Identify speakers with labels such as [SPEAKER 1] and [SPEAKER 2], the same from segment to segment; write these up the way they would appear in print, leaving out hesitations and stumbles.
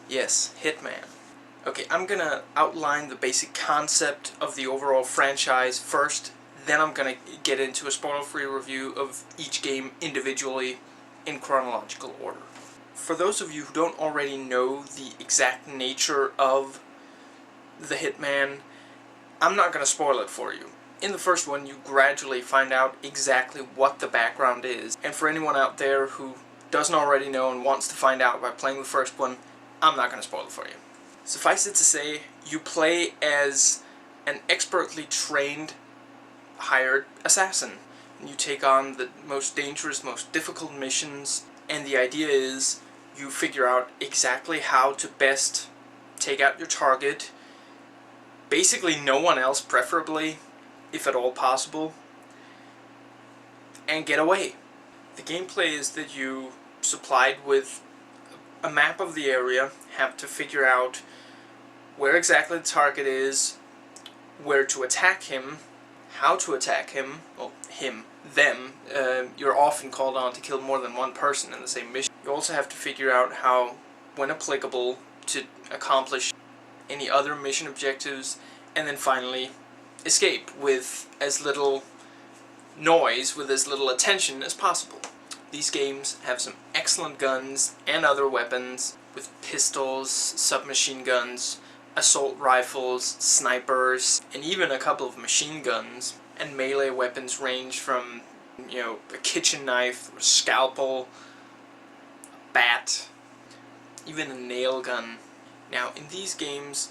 [SPEAKER 1] Yes, Hitman. Okay, I'm gonna outline the basic concept of the overall franchise first, then I'm gonna get into a spoiler-free review of each game individually in chronological order. For those of you who don't already know the exact nature of the Hitman, I'm not gonna spoil it for you. In the first one, you gradually find out exactly what the background is, and for anyone out there who doesn't already know and wants to find out by playing the first one, I'm not gonna spoil it for you. Suffice it to say, you play as an expertly trained, hired assassin. You take on the most dangerous, most difficult missions, and the idea is you figure out exactly how to best take out your target, basically no one else preferably, if at all possible, and get away. The gameplay is that you, supplied with a map of the area, have to figure out where exactly the target is, where to attack him, how to attack him, well, him, them. You're often called on to kill more than one person in the same mission. You also have to figure out how, when applicable, to accomplish any other mission objectives, and then finally escape with as little noise, with as little attention as possible. These games have some excellent guns and other weapons, with pistols, submachine guns, assault rifles, snipers, and even a couple of machine guns. And melee weapons range from, a kitchen knife, a scalpel, a bat, even a nail gun. Now, in these games,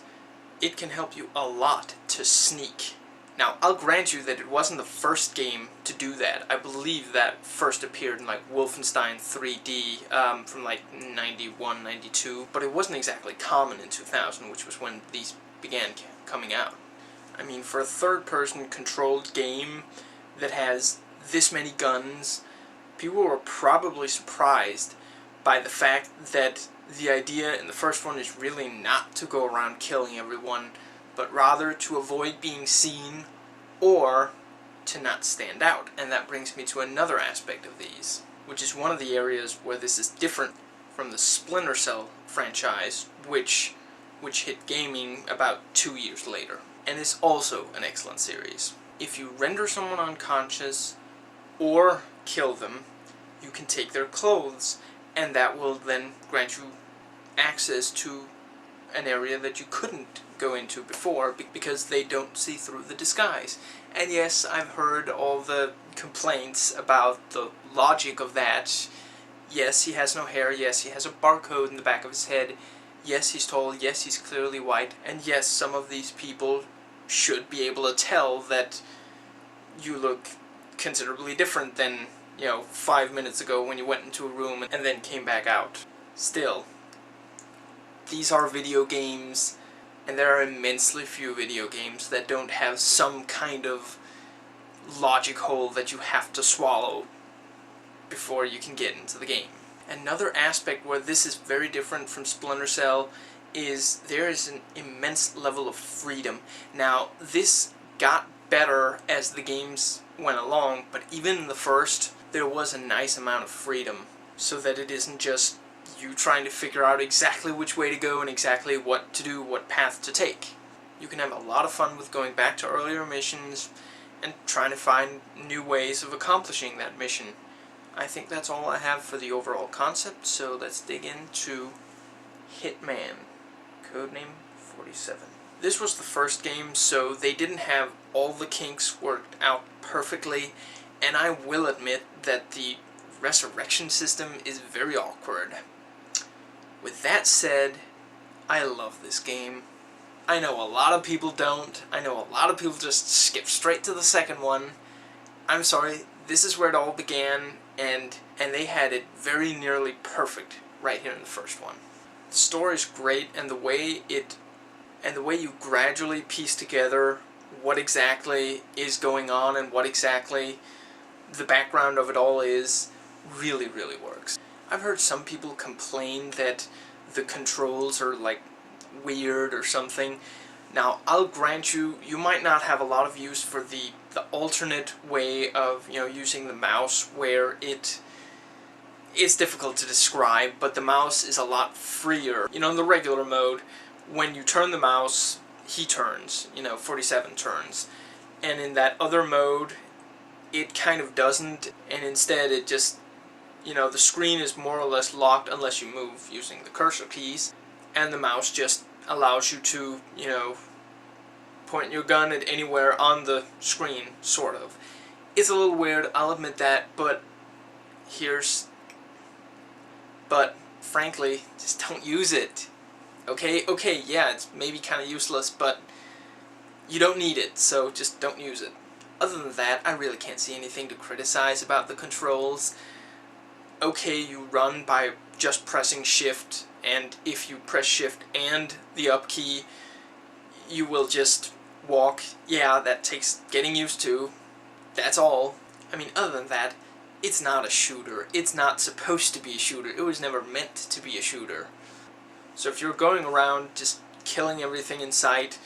[SPEAKER 1] it can help you a lot to sneak. Now, I'll grant you that it wasn't the first game to do that. I believe that first appeared in, Wolfenstein 3D from, 91, 92, but it wasn't exactly common in 2000, which was when these began coming out. I mean, for a third-person controlled game that has this many guns, people were probably surprised by the fact that the idea in the first one is really not to go around killing everyone, but rather to avoid being seen or to not stand out. And that brings me to another aspect of these, which is one of the areas where this is different from the Splinter Cell franchise, which hit gaming about 2 years later, and is also an excellent series. If you render someone unconscious or kill them, you can take their clothes, and that will then grant you access to an area that you couldn't go into before because they don't see through the disguise. And yes, I've heard all the complaints about the logic of that. Yes, he has no hair. Yes, he has a barcode in the back of his head. Yes, he's tall. Yes, he's clearly white. And yes, some of these people should be able to tell that you look considerably different than, 5 minutes ago when you went into a room and then came back out. Still, these are video games, and there are immensely few video games that don't have some kind of logic hole that you have to swallow before you can get into the game. Another aspect where this is very different from Splinter Cell is there is an immense level of freedom. Now, this got better as the games went along, but even in the first, there was a nice amount of freedom, so that it isn't just you trying to figure out exactly which way to go and exactly what to do, what path to take. You can have a lot of fun with going back to earlier missions and trying to find new ways of accomplishing that mission. I think that's all I have for the overall concept, so let's dig into Hitman, codename 47. This was the first game, so they didn't have all the kinks worked out perfectly, and I will admit that the resurrection system is very awkward. With that said, I love this game. I know a lot of people don't. I know a lot of people just skip straight to the second one. I'm sorry, this is where it all began, and they had it very nearly perfect right here in the first one. The story's great, and the way you gradually piece together what exactly is going on and what exactly the background of it all is really, really works. I've heard some people complain that the controls are weird or something. Now, I'll grant you, you might not have a lot of use for the alternate way of, using the mouse where it it's difficult to describe, but the mouse is a lot freer. You know, in the regular mode, when you turn the mouse, he turns, 47 turns. And in that other mode, it kind of doesn't, and instead it just, the screen is more or less locked unless you move using the cursor keys, and the mouse just allows you to, point your gun at anywhere on the screen, sort of. It's a little weird, I'll admit that, but frankly, just don't use it. Okay, yeah, it's maybe kind of useless, but you don't need it, so just don't use it. Other than that, I really can't see anything to criticize about the controls. Okay, you run by just pressing shift, and if you press shift and the up key, you will just walk. Yeah, that takes getting used to. That's all. I mean, other than that, it's not a shooter. It's not supposed to be a shooter. It was never meant to be a shooter. So if you're going around just killing everything in sight,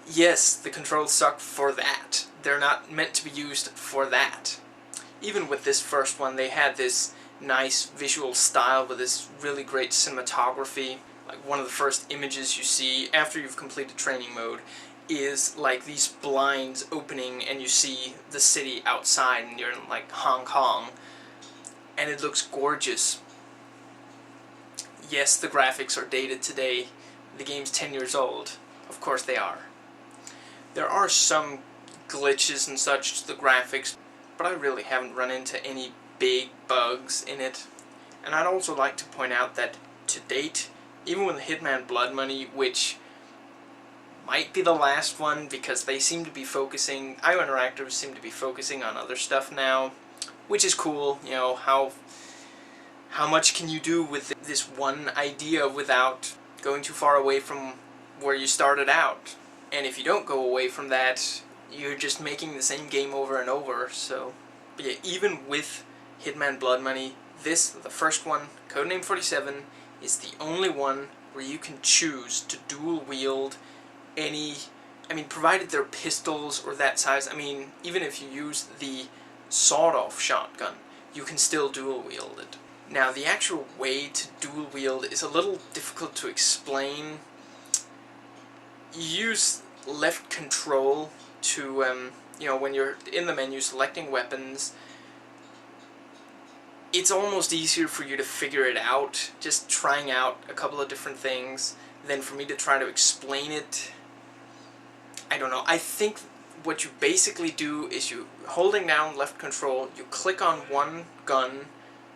[SPEAKER 1] yes, the controls suck for that. They're not meant to be used for that. Even with this first one, they had this nice visual style with this really great cinematography. Like, one of the first images you see after you've completed training mode is like these blinds opening and you see the city outside and you're in like Hong Kong, and it looks gorgeous. Yes, the graphics are dated today. The game's 10 years old. Of course they are. There are some glitches and such to the graphics, but I really haven't run into any big bugs in it. And I'd also like to point out that to date, even with Hitman Blood Money, which might be the last one because they seem to be focusing, IO Interactive seem to be focusing on other stuff now, which is cool. How much can you do with this one idea without going too far away from where you started out? And if you don't go away from that, you're just making the same game over and over. So, but yeah, even with Hitman Blood Money, the first one, Codename 47, is the only one where you can choose to dual wield any, provided they're pistols or that size. Even if you use the sawed-off shotgun, you can still dual wield it. Now, the actual way to dual wield is a little difficult to explain. You use left control to, when you're in the menu selecting weapons, it's almost easier for you to figure it out, just trying out a couple of different things, than for me to try to explain it. I don't know. I think what you basically do is you, holding down left control, you click on one gun,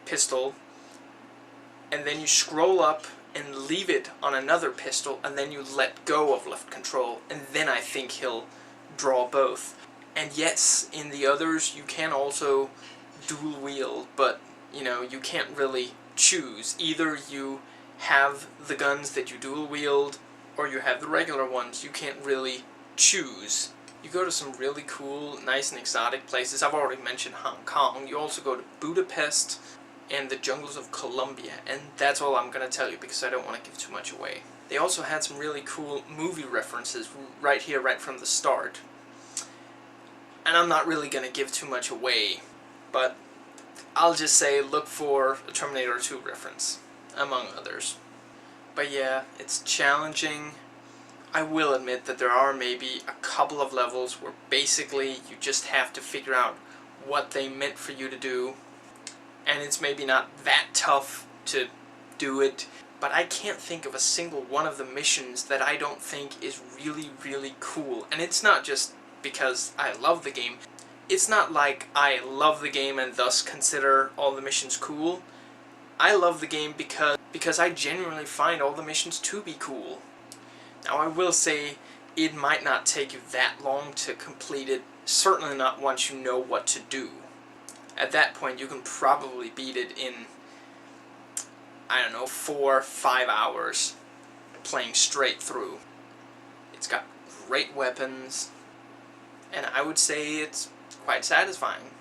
[SPEAKER 1] pistol, and then you scroll up and leave it on another pistol, and then you let go of left control, and then I think he'll draw both. And yes, in the others you can also dual wield, but you can't really choose. Either you have the guns that you dual wield, or you have the regular ones. You can't really choose. You go to some really cool, nice and exotic places. I've already mentioned Hong Kong. You also go to Budapest and the jungles of Colombia, and that's all I'm going to tell you because I don't want to give too much away. They also had some really cool movie references right here, right from the start. And I'm not really going to give too much away, but I'll just say look for a Terminator 2 reference, among others. But yeah, it's challenging. I will admit that there are maybe a couple of levels where basically you just have to figure out what they meant for you to do, and it's maybe not that tough to do it, but I can't think of a single one of the missions that I don't think is really, really cool. And it's not just because I love the game. It's not like I love the game and thus consider all the missions cool. I love the game because I genuinely find all the missions to be cool. Now, I will say it might not take you that long to complete it, certainly not once you know what to do. At that point, you can probably beat it in, 4 or 5 hours, playing straight through. It's got great weapons, and I would say it's quite satisfying.